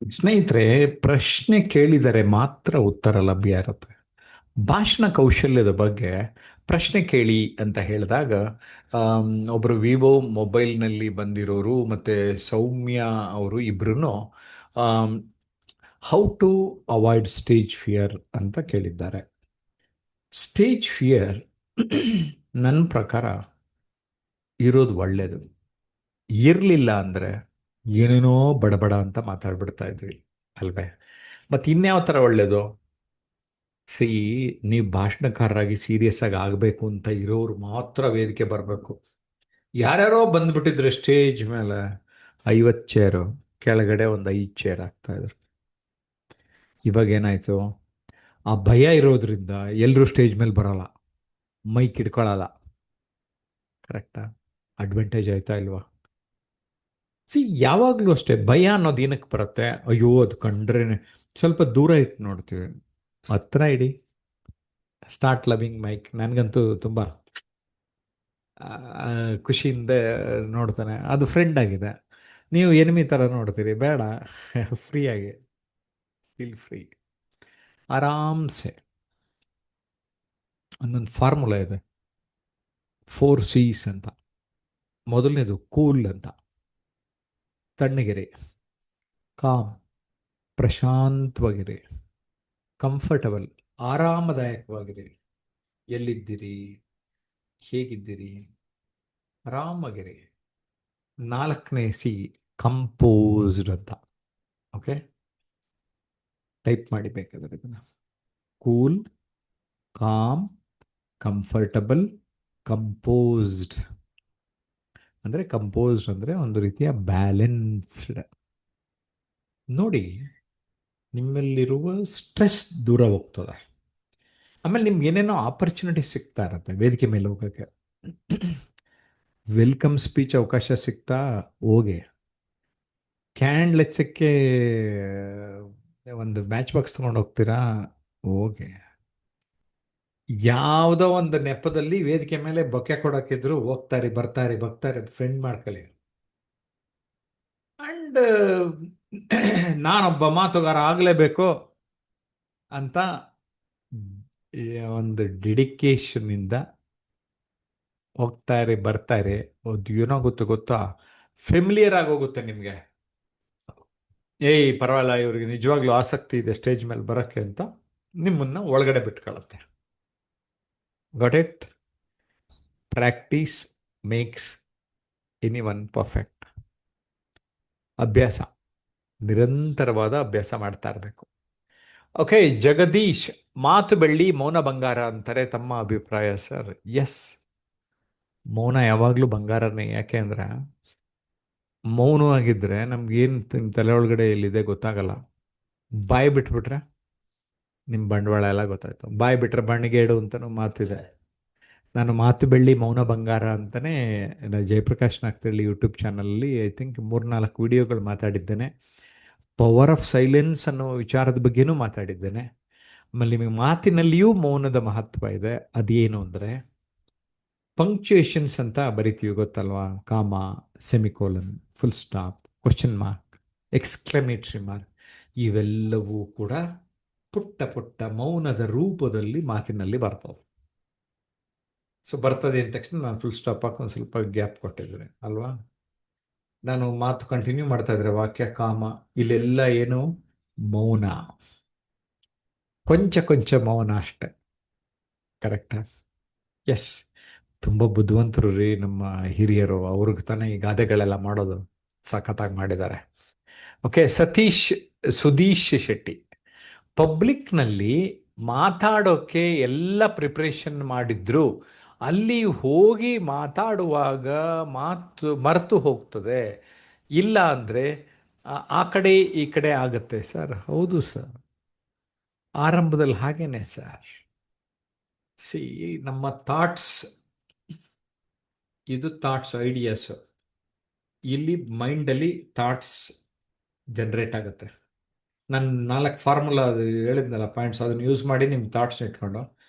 ಸ್ನೇಹಿತರೆ, ಪ್ರಶ್ನೆ ಕೇಳಿದರೆ ಮಾತ್ರ ಉತ್ತರ ಲಭ್ಯ ಇರುತ್ತೆ. ಭಾಷಣ ಕೌಶಲ್ಯದ ಬಗ್ಗೆ ಪ್ರಶ್ನೆ ಕೇಳಿ ಅಂತ ಹೇಳಿದಾಗ ಒಬ್ಬರು ವಿವೋ ಮೊಬೈಲ್ನಲ್ಲಿ ಬಂದಿರೋರು ಮತ್ತು ಸೌಮ್ಯ ಅವರು ಇಬ್ಬರೂ how to avoid stage fear ಅಂತ ಕೇಳಿದ್ದಾರೆ. ಸ್ಟೇಜ್ ಫಿಯರ್ ನನ್ನ ಪ್ರಕಾರ ಇರೋದು ಒಳ್ಳೆಯದು. ಇರಲಿಲ್ಲ ಅಂದರೆ ಏನೇನೋ ಬಡಬಡ ಅಂತ ಮಾತಾಡ್ಬಿಡ್ತಾ ಇದ್ವಿ ಅಲ್ವೇ? ಮತ್ತು ಇನ್ಯಾವ ಥರ ಒಳ್ಳೆಯದು? ಸಿ, ನೀವು ಭಾಷಣಕಾರರಾಗಿ ಸೀರಿಯಸ್ ಆಗಿ ಆಗಬೇಕು ಅಂತ ಇರೋರು ಮಾತ್ರ ವೇದಿಕೆ ಬರಬೇಕು. ಯಾರ್ಯಾರೋ ಬಂದ್ಬಿಟ್ಟಿದ್ರೆ ಸ್ಟೇಜ್ ಮೇಲೆ 50 ಚೇರು, ಕೆಳಗಡೆ ಒಂದು 5 ಚೇರ್ ಹಾಕ್ತಾಯಿದ್ರು. ಇವಾಗ ಏನಾಯಿತು? ಆ ಭಯ ಇರೋದ್ರಿಂದ ಎಲ್ಲರೂ ಸ್ಟೇಜ್ ಮೇಲೆ ಬರೋಲ್ಲ, ಮೈಕ್ ಇಟ್ಕೊಳ್ಳಲ್ಲ. ಕರೆಕ್ಟಾ? ಅಡ್ವಾಂಟೇಜ್ ಆಯ್ತಾ ಇಲ್ವಾ? ಸಿ, ಯಾವಾಗಲೂ ಅಷ್ಟೇ ಭಯ ಅನ್ನೋದು ಏನಕ್ಕೆ ಬರುತ್ತೆ? ಅಯ್ಯೋ ಅದು ಕಂಡ್ರೆ ಸ್ವಲ್ಪ ದೂರ ಇಟ್ಟು ನೋಡ್ತೀವಿ. ಹತ್ರ ಇಡಿ, ಸ್ಟಾರ್ಟ್ ಲವಿಂಗ್ ಮೈಕ್. ನನಗಂತೂ ತುಂಬ ಖುಷಿಯಿಂದ ನೋಡ್ತಾನೆ, ಅದು ಫ್ರೆಂಡ್ ಆಗಿದೆ. ನೀವು ಎನಿಮಿ ಥರ ನೋಡ್ತೀರಿ, ಬೇಡ. ಫ್ರೀಯಾಗಿ, ಫೀಲ್ ಫ್ರೀ, ಆರಾಮ್ಸೆ. ಒಂದೊಂದು ಫಾರ್ಮುಲಾ ಇದೆ, 4 C's ಅಂತ. ಮೊದಲನೇದು ಕೂಲ್ ಅಂತ, ತಣ್ಣಗಿರಿ. ಕಾಮ್, ಪ್ರಶಾಂತವಾಗಿರಿ. ಕಂಫರ್ಟಬಲ್, ಆರಾಮದಾಯಕವಾಗಿರಿ. ಎಲ್ಲಿದ್ದೀರಿ, ಹೇಗಿದ್ದೀರಿ, ಆರಾಮಾಗಿರಿ. 4ನೇ C, ಕಂಪೋಸ್ಡ್ ಅಂತ. ಓಕೆ, ಟೈಪ್ ಮಾಡಿ ಬೇಕಾದ್ರೆ ಇದನ್ನು. Cool, com, comfortable, composed. ಅಂದರೆ ಒಂದು ರೀತಿಯ ಬ್ಯಾಲೆನ್ಸ್ಡ್. ನೋಡಿ, ನಿಮ್ಮಲ್ಲಿರುವ ಸ್ಟ್ರೆಸ್ ದೂರ ಹೋಗ್ತದೆ. ಆಮೇಲೆ ನಿಮ್ಗೆ ಏನೇನೋ ಆಪರ್ಚುನಿಟಿ ಸಿಗ್ತಾ ಇರತ್ತೆ ವೇದಿಕೆ ಮೇಲೆ ಹೋಗೋಕ್ಕೆ. ವೆಲ್ಕಮ್ ಸ್ಪೀಚ್ ಅವಕಾಶ ಸಿಗ್ತಾ ಹೋಗಿ, ಕ್ಯಾಂಡ್ಲ್ ಹಚ್ಚಕ್ಕೆ ಒಂದು ಮ್ಯಾಚ್ ಬಾಕ್ಸ್ ತೊಗೊಂಡು ಹೋಗ್ತೀರಾ, ಹೋಗಿ. ಯಾವುದೋ ಒಂದು ನೆಪದಲ್ಲಿ ವೇದಿಕೆ ಮೇಲೆ ಬೊಕ್ಕೆ ಕೊಡೋಕ್ಕಿದ್ರು ಹೋಗ್ತಾರೆ, ಬರ್ತಾರೆ, ಬರ್ತಾರೆ, ಫ್ರೆಂಡ್ ಮಾಡ್ಕೊಳ್ಳಿ. ಅಂಡ್ ನಾನೊಬ್ಬ ಮಾತುಗಾರ ಆಗಲೇಬೇಕು ಅಂತ ಈ ಒಂದು ಡೆಡಿಕೇಶನ್ನಿಂದ ಹೋಗ್ತಾರೆ, ಬರ್ತಾರೆ. ಅದು ಏನೋ ಗೊತ್ತಾ, ಫೆಮಿಲಿಯರ್ ಆಗೋಗುತ್ತೆ ನಿಮಗೆ. ಏಯ್ ಪರವಾಗಿಲ್ಲ, ಇವ್ರಿಗೆ ನಿಜವಾಗ್ಲೂ ಆಸಕ್ತಿ ಇದೆ ಸ್ಟೇಜ್ ಮೇಲೆ ಬರೋಕ್ಕೆ ಅಂತ ನಿಮ್ಮನ್ನು ಒಳಗಡೆ ಬಿಟ್ಕೊಳ್ಳುತ್ತೆ. Got it? Practice makes anyone perfect. ಅಭ್ಯಾಸ, ನಿರಂತರವಾದ ಅಭ್ಯಾಸ ಮಾಡ್ತಾ ಇರಬೇಕು. ಓಕೆ, ಜಗದೀಶ್, ಮಾತು ಬೆಳ್ಳಿ ಮೌನ ಬಂಗಾರ ಅಂತಾರೆ, ತಮ್ಮ ಅಭಿಪ್ರಾಯ ಸರ್? ಎಸ್, ಮೌನ ಯಾವಾಗಲೂ ಬಂಗಾರನೇ. ಯಾಕೆ ಅಂದರೆ ಮೌನವಾಗಿದ್ದರೆ ನಮ್ಗೇನು ನಿಮ್ಮ ತಲೆ ಒಳಗಡೆ ಎಲ್ಲಿದೆ ಗೊತ್ತಾಗಲ್ಲ. ಬಾಯಿ ಬಿಟ್ಬಿಟ್ರೆ ನಿಮ್ಮ ಬಂಡವಾಳ ಎಲ್ಲ ಗೊತ್ತಾಯ್ತು. ಬಾಯಿ ಬಿಟ್ರೆ ಬಣ್ಣಿಗೇಡು ಅಂತಲೂ ಮಾತಿದೆ. ನಾನು ಮಾತು ಬೆಳ್ಳಿ ಮೌನ ಬಂಗಾರ ಅಂತಲೇ ಜಯಪ್ರಕಾಶ್ ನಾಗ್ತಿಹಳ್ಳಿ ಯೂಟ್ಯೂಬ್ ಚಾನಲಲ್ಲಿ ಐ ಥಿಂಕ್ 3-4 ವಿಡಿಯೋಗಳು ಮಾತಾಡಿದ್ದೇನೆ. ಪವರ್ ಆಫ್ ಸೈಲೆನ್ಸ್ ಅನ್ನೋ ವಿಚಾರದ ಬಗ್ಗೆನೂ ಮಾತಾಡಿದ್ದೇನೆ. ಆಮೇಲೆ ನಿಮಗೆ ಮಾತಿನಲ್ಲಿಯೂ ಮೌನದ ಮಹತ್ವ ಇದೆ. ಅದೇನು ಅಂದರೆ ಪಂಕ್ಚುಯೇಷನ್ಸ್ ಅಂತ ಬರಿತೀವಿ ಗೊತ್ತಲ್ವಾ? ಕಾಮ, semicolon, full stop, question mark, exclamatory mark, ಇವೆಲ್ಲವೂ ಕೂಡ ಪುಟ್ಟ ಪುಟ್ಟ ಮೌನದ ರೂಪದಲ್ಲಿ ಮಾತಿನಲ್ಲಿ ಬರ್ತವೆ. ಸೊ ಬರ್ತದೆ ಅಂದ ತಕ್ಷಣ ನಾನು ಫುಲ್ ಸ್ಟಾಪ್ ಹಾಕಿ ಒಂದು ಸ್ವಲ್ಪ ಗ್ಯಾಪ್ ಕೊಟ್ಟಿದ್ದೇನೆ ಅಲ್ವಾ? ನಾನು ಮಾತು ಕಂಟಿನ್ಯೂ ಮಾಡ್ತಾ ಇದ್ರೆ ವಾಕ್ಯ ಕಾಮ, ಇಲ್ಲೆಲ್ಲ ಏನು ಮೌನ, ಕೊಂಚ ಕೊಂಚ ಮೌನ ಅಷ್ಟೆ. ಕರೆಕ್ಟಾ? ಎಸ್, ತುಂಬ ಬುದ್ಧಿವಂತರು ರೀ ನಮ್ಮ ಹಿರಿಯರು. ಅವ್ರಿಗೆ ತಾನೇ ಈ ಗಾದೆಗಳೆಲ್ಲ ಮಾಡೋದು, ಸಖತ್ತಾಗಿ ಮಾಡಿದ್ದಾರೆ. ಓಕೆ, ಸುಧೀಶ್ ಶೆಟ್ಟಿ, ಪಬ್ಲಿಕ್ನಲ್ಲಿ ಮಾತಾಡೋಕ್ಕೆ ಎಲ್ಲ ಪ್ರಿಪ್ರೇಷನ್ ಮಾಡಿದ್ರು, ಅಲ್ಲಿ ಹೋಗಿ ಮಾತಾಡುವಾಗ ಮಾತು ಮರೆತು ಹೋಗ್ತದೆ. ಇಲ್ಲ ಅಂದರೆ ಆ ಕಡೆ ಈ ಕಡೆ ಆಗುತ್ತೆ ಸರ್. ಹೌದು ಸರ್, ಆರಂಭದಲ್ಲಿ ಹಾಗೇನೆ ಸರ್. ಸಿ, ನಮ್ಮ ಥಾಟ್ಸ್, ಇದು ಥಾಟ್ಸ್, ಐಡಿಯಾಸ್. ಇಲ್ಲಿ ಮೈಂಡಲ್ಲಿ ಥಾಟ್ಸ್ ಜನ್ರೇಟ್ ಆಗುತ್ತೆ. ನಾನು 4 ಫಾರ್ಮುಲಾ ಅದು ಹೇಳಿದ್ನಲ್ಲ ಪಾಯಿಂಟ್ಸ್, ಅದನ್ನು ಯೂಸ್ ಮಾಡಿ ನಿಮ್ಮ ಥಾಟ್ಸ್ ಇಟ್ಕೊಂಡು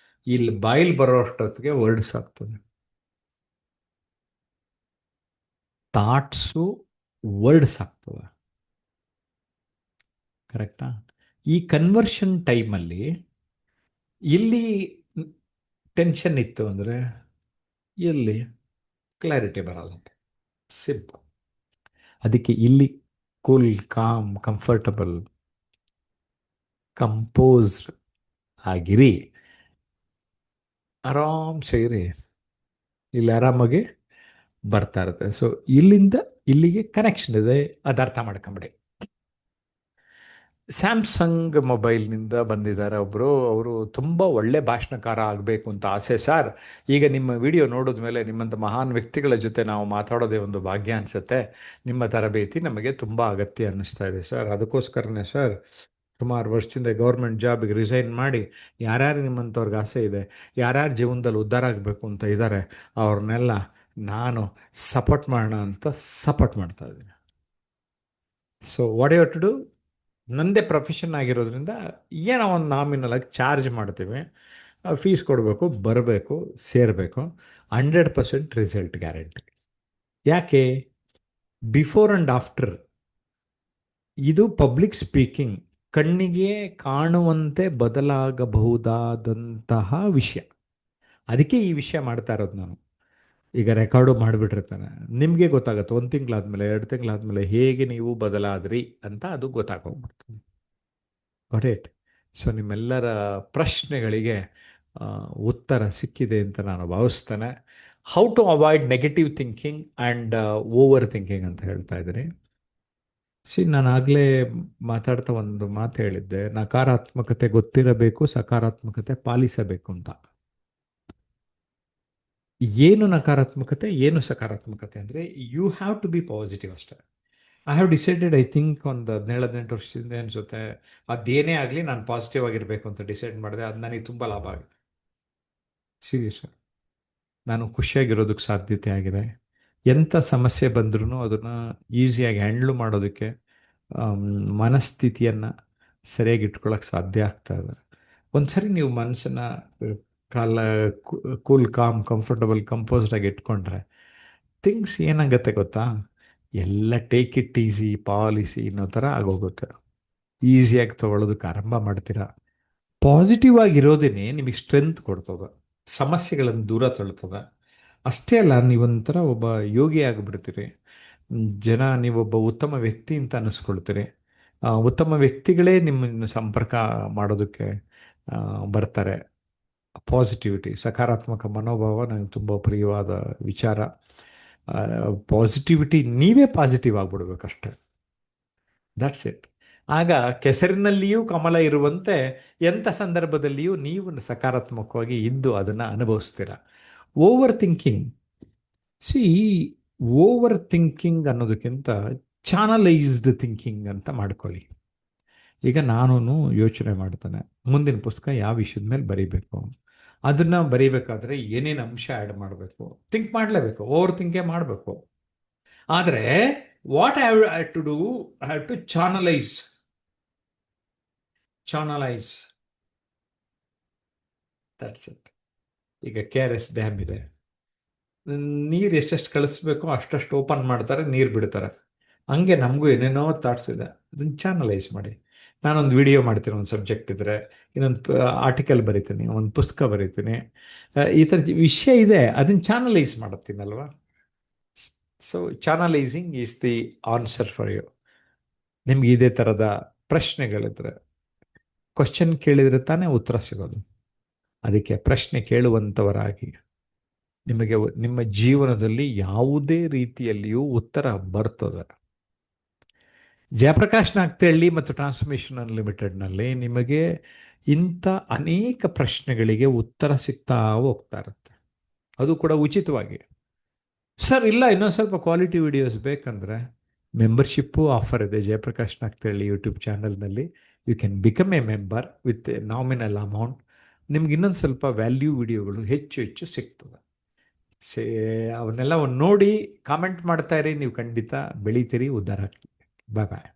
ಇಲ್ಲಿ ಬಾಯಿಲ್ ಬರೋ ಅಷ್ಟೊತ್ತಿಗೆ ವರ್ಡ್ಸ್ ಆಗ್ತದೆ. ಥಾಟ್ಸು ವರ್ಡ್ಸ್ ಆಗ್ತವೆ. ಕರೆಕ್ಟಾ? ಈ ಕನ್ವರ್ಷನ್ ಟೈಮಲ್ಲಿ ಇಲ್ಲಿ ಟೆನ್ಷನ್ ಇತ್ತು ಅಂದರೆ ಎಲ್ಲಿ ಕ್ಲಾರಿಟಿ ಬರಲ್ಲ. ಸಿಂಪಲ್. ಅದಕ್ಕೆ ಇಲ್ಲಿ ಕೂಲ್, ಕಾಮ್, ಕಂಫರ್ಟಬಲ್, ಕಂಪೋಸ್ಡ್ ಆಗಿರಿ. ಆರಾಮ್ಸೆ ಇರಿ. ಇಲ್ಲಿ ಆರಾಮಾಗಿ ಬರ್ತಾ ಇರುತ್ತೆ. ಸೊ ಇಲ್ಲಿಂದ ಇಲ್ಲಿಗೆ ಕನೆಕ್ಷನ್ ಇದೆ, ಅದು ಅರ್ಥ ಮಾಡ್ಕೊಂಬಿಡಿ. ಸ್ಯಾಮ್ಸಂಗ್ ಮೊಬೈಲ್ನಿಂದ ಬಂದಿದ್ದಾರೆ ಒಬ್ಬರು. ಅವರು ತುಂಬ ಒಳ್ಳೆ ಭಾಷಣಕಾರ ಆಗಬೇಕು ಅಂತ ಆಸೆ ಸರ್. ಈಗ ನಿಮ್ಮ ವಿಡಿಯೋ ನೋಡಿದ ಮೇಲೆ ನಿಮ್ಮಂಥ ಮಹಾನ್ ವ್ಯಕ್ತಿಗಳ ಜೊತೆ ನಾವು ಮಾತಾಡೋದೇ ಒಂದು ಭಾಗ್ಯ ಅನಿಸುತ್ತೆ. ನಿಮ್ಮ ತರಬೇತಿ ನಮಗೆ ತುಂಬ ಅಗತ್ಯ ಅನ್ನಿಸ್ತಾ ಇದೆ ಸರ್. ಅದಕ್ಕೋಸ್ಕರನೇ ಸರ್ ಸುಮಾರು ವರ್ಷದಿಂದ ಗೌರ್ಮೆಂಟ್ ಜಾಬಿಗೆ ರಿಸೈನ್ ಮಾಡಿ, ಯಾರ್ಯಾರು ನಿಮ್ಮಂಥವ್ರಿಗೆ ಆಸೆ ಇದೆ, ಯಾರ್ಯಾರು ಜೀವನದಲ್ಲಿ ಉದ್ಧಾರ ಆಗಬೇಕು ಅಂತ ಇದ್ದಾರೆ, ಅವ್ರನ್ನೆಲ್ಲ ನಾನು ಸಪೋರ್ಟ್ ಮಾಡೋಣ ಅಂತ ಸಪೋರ್ಟ್ ಮಾಡ್ತಾ ಇದ್ದೀನಿ. So what you to do, ನನ್ನದೇ ಪ್ರೊಫೆಷನ್ ಆಗಿರೋದ್ರಿಂದ ಏನೋ ಒಂದು ನಾಮಿನಲಾಗಿ ಚಾರ್ಜ್ ಮಾಡ್ತೀವಿ. ಫೀಸ್ ಕೊಡಬೇಕು, ಬರಬೇಕು, ಸೇರಬೇಕು. 100% ರಿಸಲ್ಟ್ ಗ್ಯಾರಂಟಿ. ಯಾಕೆ? ಬಿಫೋರ್ ಆ್ಯಂಡ್ ಆಫ್ಟರ್ ಇದು ಪಬ್ಲಿಕ್ ಸ್ಪೀಕಿಂಗ್ ಕಣ್ಣಿಗೆ ಕಾಣುವಂತೆ ಬದಲಾಗಬಹುದಾದಂತಹ ವಿಷಯ. ಅದಕ್ಕೆ ಈ ವಿಷಯ ಮಾಡ್ತಾ ಇರೋದು ನಾನು. ಈಗ ರೆಕಾರ್ಡು ಮಾಡಿಬಿಟ್ಟಿರ್ತಾನೆ, ನಿಮಗೆ ಗೊತ್ತಾಗುತ್ತೆ 1 ತಿಂಗಳಾದಮೇಲೆ 2 ತಿಂಗಳಾದಮೇಲೆ ಹೇಗೆ ನೀವು ಬದಲಾದ್ರಿ ಅಂತ ಅದು ಗೊತ್ತಾಗೋಗ್ಬಿಡ್ತದೆ. ಕರೆಕ್ಟ್. ಸೊ ನಿಮ್ಮೆಲ್ಲರ ಪ್ರಶ್ನೆಗಳಿಗೆ ಉತ್ತರ ಸಿಕ್ಕಿದೆ ಅಂತ ನಾನು ಭಾವಿಸ್ತೇನೆ. How to avoid negative thinking and overthinking ಅಂತ ಹೇಳ್ತಾ ಇದ್ದೀನಿ. ನಾನು ಆಗಲೇ ಮಾತಾಡ್ತಾ ಒಂದು ಮಾತು ಹೇಳಿದ್ದೆ, ನಕಾರಾತ್ಮಕತೆ ಗೊತ್ತಿರಬೇಕು, ಸಕಾರಾತ್ಮಕತೆ ಪಾಲಿಸಬೇಕು ಅಂತ. ಏನು ನಕಾರಾತ್ಮಕತೆ, ಏನು ಸಕಾರಾತ್ಮಕತೆ ಅಂದರೆ you have to be positive ಅಷ್ಟೇ. I have decided, I think ಒಂದು 17-18 ವರ್ಷದಿಂದ ಅನಿಸುತ್ತೆ, ಅದೇನೇ ಆಗಲಿ ನಾನು ಪಾಸಿಟಿವ್ ಆಗಿರಬೇಕು ಅಂತ ಡಿಸೈಡ್ ಮಾಡಿದೆ. ಅದು ನನಗೆ ತುಂಬ ಲಾಭ ಆಗಿದೆ. ಸೀರಿಯಸ್. ನಾನು ಖುಷಿಯಾಗಿರೋದಕ್ಕೆ ಸಾಧ್ಯತೆ ಆಗಿದೆ. ಎಂಥ ಸಮಸ್ಯೆ ಬಂದ್ರೂ ಅದನ್ನು ಈಸಿಯಾಗಿ ಹ್ಯಾಂಡ್ಲು ಮಾಡೋದಕ್ಕೆ ಮನಸ್ಥಿತಿಯನ್ನು ಸರಿಯಾಗಿ ಇಟ್ಕೊಳ್ಳೋಕೆ ಸಾಧ್ಯ ಆಗ್ತಾ ಇದೆ. ಒಂದು ಸರಿ ನೀವು ಮನಸ್ಸನ್ನು ಕಾಲ ಕೂಲ್, ಕಾಮ್, ಕಂಫರ್ಟಬಲ್, ಕಂಪೋಸ್ಡಾಗಿ ಇಟ್ಕೊಂಡ್ರೆ ಥಿಂಗ್ಸ್ ಏನಾಗುತ್ತೆ ಗೊತ್ತಾ, ಎಲ್ಲ ಟೇಕ್ ಇಟ್ ಈಸಿ, ಪಾಲಿಸಿ ಅನ್ನೋ ಥರ ಆಗೋಗುತ್ತೆ. ಈಸಿಯಾಗಿ ತೊಗೊಳೋದಕ್ಕೆ ಆರಂಭ ಮಾಡ್ತೀರಾ. ಪಾಸಿಟಿವ್ ಆಗಿರೋದೇ ನಿಮಗೆ ಸ್ಟ್ರೆಂತ್ ಕೊಡ್ತದೆ, ಸಮಸ್ಯೆಗಳನ್ನು ದೂರ ತಳ್ತದೆ. ಅಷ್ಟೇ ಅಲ್ಲ, ನೀವೊಂಥರ ಒಬ್ಬ ಯೋಗಿ ಆಗಿಬಿಡ್ತೀರಿ. ನೀವೊಬ್ಬ ಉತ್ತಮ ವ್ಯಕ್ತಿ ಅಂತ ಅನ್ನಿಸ್ಕೊಳ್ತೀರಿ. ಉತ್ತಮ ವ್ಯಕ್ತಿಗಳೇ ನಿಮ್ಮನ್ನು ಸಂಪರ್ಕ ಮಾಡೋದಕ್ಕೆ ಬರ್ತಾರೆ. ಪಾಸಿಟಿವಿಟಿ, ಸಕಾರಾತ್ಮಕ ಮನೋಭಾವ ನನಗೆ ತುಂಬ ಪ್ರಿಯವಾದ ವಿಚಾರ. ಪಾಸಿಟಿವಿಟಿ, ನೀವೇ ಪಾಸಿಟಿವ್ ಆಗಿಬಿಡ್ಬೇಕಷ್ಟೆ. That's it. ಆಗ ಕೆಸರಿನಲ್ಲಿಯೂ ಕಮಲ ಇರುವಂತೆ ಎಂಥ ಸಂದರ್ಭದಲ್ಲಿಯೂ ನೀವು ಸಕಾರಾತ್ಮಕವಾಗಿ ಇದ್ದು ಅದನ್ನು ಅನುಭವಿಸ್ತೀರ. ಓವರ್ ಥಿಂಕಿಂಗ್, ಓವರ್ ಥಿಂಕಿಂಗ್ ಅನ್ನೋದಕ್ಕಿಂತ ಚಾನಲೈಸ್ಡ್ ಥಿಂಕಿಂಗ್ ಅಂತ ಮಾಡ್ಕೊಳ್ಳಿ. ಈಗ ನಾನು ಯೋಚನೆ ಮಾಡ್ತಾನೆ, ಮುಂದಿನ ಪುಸ್ತಕ ಯಾವ ವಿಷಯದ ಮೇಲೆ ಬರೀಬೇಕು, ಅದನ್ನು ಬರೀಬೇಕಾದ್ರೆ ಏನೇನು ಅಂಶ ಆ್ಯಡ್ ಮಾಡಬೇಕು, ಥಿಂಕ್ ಮಾಡಲೇಬೇಕು, ಓವರ್ ಥಿಂಕೇ ಮಾಡಬೇಕು. ಆದರೆ what I have to do, I have to channelise. That's it. ಈಗ KRS ಡ್ಯಾಮ್ ಇದೆ, ನೀರು ಎಷ್ಟೆಷ್ಟು ಕಳಿಸ್ಬೇಕೋ ಅಷ್ಟಷ್ಟು ಓಪನ್ ಮಾಡ್ತಾರೆ, ನೀರು ಬಿಡ್ತಾರೆ. ಹಂಗೆ ನಮಗೂ ಏನೇನೋ ಥಾಟ್ಸ್ ಇದೆ, ಅದನ್ನು ಚಾನಲೈಸ್ ಮಾಡಿ. ನಾನೊಂದು ವಿಡಿಯೋ ಮಾಡ್ತೀನಿ, ಒಂದು ಸಬ್ಜೆಕ್ಟ್ ಇದ್ದರೆ, ಇನ್ನೊಂದು ಆರ್ಟಿಕಲ್ ಬರಿತೀನಿ, ಒಂದು ಪುಸ್ತಕ ಬರಿತೀನಿ, ಈ ಥರ ವಿಷಯ ಇದೆ, ಅದನ್ನು ಚಾನಲೈಸ್ ಮಾಡುತ್ತೀನಲ್ವ. So channelising is the answer for you. ನಿಮ್ಗೆ ಇದೇ ಥರದ ಪ್ರಶ್ನೆಗಳಿದ್ರೆ ಕ್ವಶನ್ ಕೇಳಿದರೆ ತಾನೇ ಉತ್ತರ ಸಿಗೋದು. ಅದಕ್ಕೆ ಪ್ರಶ್ನೆ ಕೇಳುವಂಥವರಾಗಿ ನಿಮಗೆ ನಿಮ್ಮ ಜೀವನದಲ್ಲಿ ಯಾವುದೇ ರೀತಿಯಲ್ಲಿಯೂ ಉತ್ತರ ಬರ್ತದೆ. ಜಯಪ್ರಕಾಶ್ ನಾಗ್ತಿಹಳ್ಳಿ ಮತ್ತು ಟ್ರಾನ್ಸ್ಫಾರ್ಮೇಷನ್ ಅನ್ಲಿಮಿಟೆಡ್ನಲ್ಲಿ ನಿಮಗೆ ಇಂಥ ಅನೇಕ ಪ್ರಶ್ನೆಗಳಿಗೆ ಉತ್ತರ ಸಿಗ್ತಾ ಹೋಗ್ತಾ ಇರುತ್ತೆ, ಅದು ಕೂಡ ಉಚಿತವಾಗಿ. ಸರ್ ಇಲ್ಲ, ಇನ್ನೊಂದು ಸ್ವಲ್ಪ ಕ್ವಾಲಿಟಿ ವಿಡಿಯೋಸ್ ಬೇಕಂದರೆ ಮೆಂಬರ್ಶಿಪ್ಪು ಆಫರ್ ಇದೆ ಜಯಪ್ರಕಾಶ್ ನಾಗ್ತಿಹಳ್ಳಿ ಯೂಟ್ಯೂಬ್ ಚಾನಲ್ನಲ್ಲಿ. You can become a member with nominal amount. ನಿಮ್ಗೆ ಇನ್ನೊಂದು ಸ್ವಲ್ಪ ವ್ಯಾಲ್ಯೂ ವಿಡಿಯೋಗಳು ಹೆಚ್ಚು ಹೆಚ್ಚು ಸಿಗ್ತದೆ. ಅವನ್ನೆಲ್ಲ ನೋಡಿ ಕಾಮೆಂಟ್ ಮಾಡ್ತಾ ಇರಿ, ನೀವು ಖಂಡಿತ ಬೆಳಿತೀರಿ, ಉದ್ಧಾರ ಆಗ್ತೀರಿ. ಬಾಯ್ ಬಾಯ್.